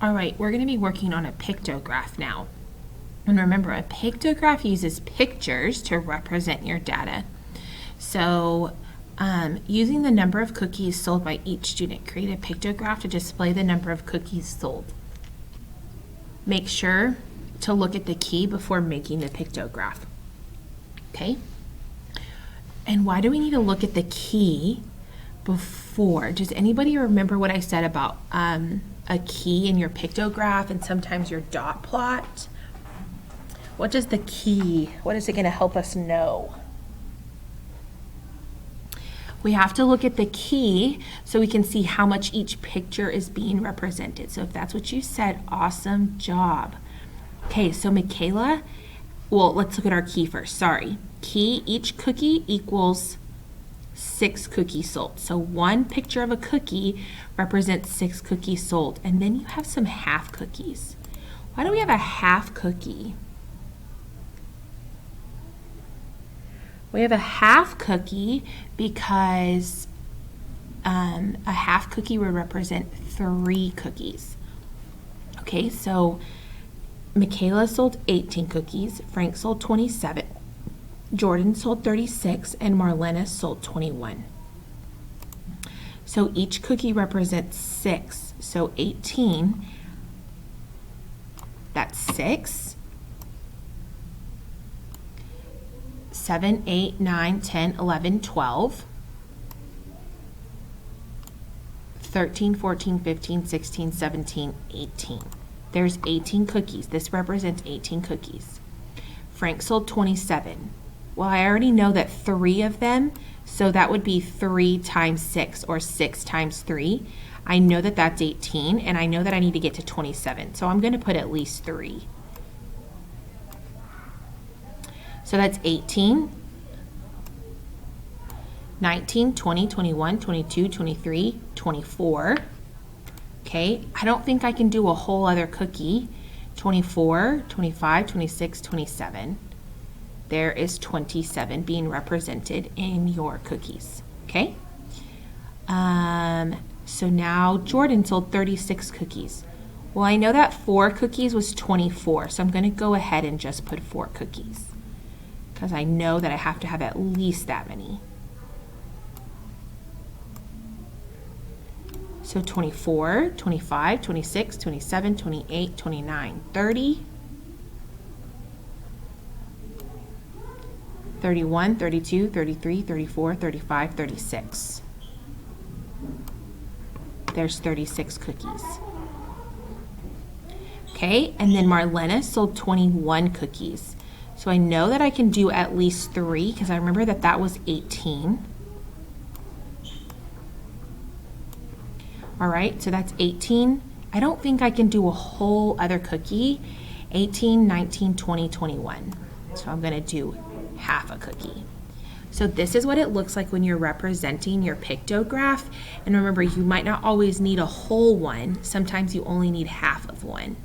All right, we're going to be working on a pictograph now. And remember, a pictograph uses pictures to represent your data. So using the number of cookies sold by each student, create a pictograph to display the number of cookies sold. Make sure to look at the key before making the pictograph. Okay? And why do we need to look at the key before? Does anybody remember what I said about a key in your pictograph and sometimes your dot plot? What does the key, what is it going to help us know? We have to look at the key so we can see how much each picture is being represented. So if that's what you said, awesome job. Okay, so Michaela, well, let's look at our key first. Sorry. Key, each cookie equals 6 cookies sold. So one picture of a cookie represents 6 cookies sold. And then you have some half cookies. Why do we have a half cookie? We have a half cookie because a half cookie would represent 3 cookies. Okay, so Michaela sold 18 cookies, Frank sold 27, Jordan sold 36, and Marlena sold 21. So each cookie represents 6. So 18, that's 6. 7, 8, 9, 10, 11, 12, 13, 14, 15, 16, 17, 18. There's 18 cookies. This represents 18 cookies. Frank sold 27. Well, I already know that 3 of them, so that would be 3 times 6 or 6 times 3. I know that that's 18, and I know that I need to get to 27. So I'm going to put at least 3. So that's 18, 19, 20, 21, 22, 23, 24. Okay, I don't think I can do a whole other cookie. 24, 25, 26, 27. There is 27 being represented in your cookies. Okay? So now Jordan sold 36 cookies. Well, I know that 4 cookies was 24, so I'm going to go ahead and just put 4 cookies, because I know that I have to have at least that many. So 24, 25, 26, 27, 28, 29, 30, 31, 32, 33, 34, 35, 36. There's 36 cookies. Okay, and then Marlena sold 21 cookies. So I know that I can do at least 3 because I remember that that was 18. All right, so that's 18. I don't think I can do a whole other cookie. 18, 19, 20, 21. So I'm going to do half a cookie. So this is what it looks like when you're representing your pictograph. And remember, you might not always need a whole one. Sometimes you only need half of one.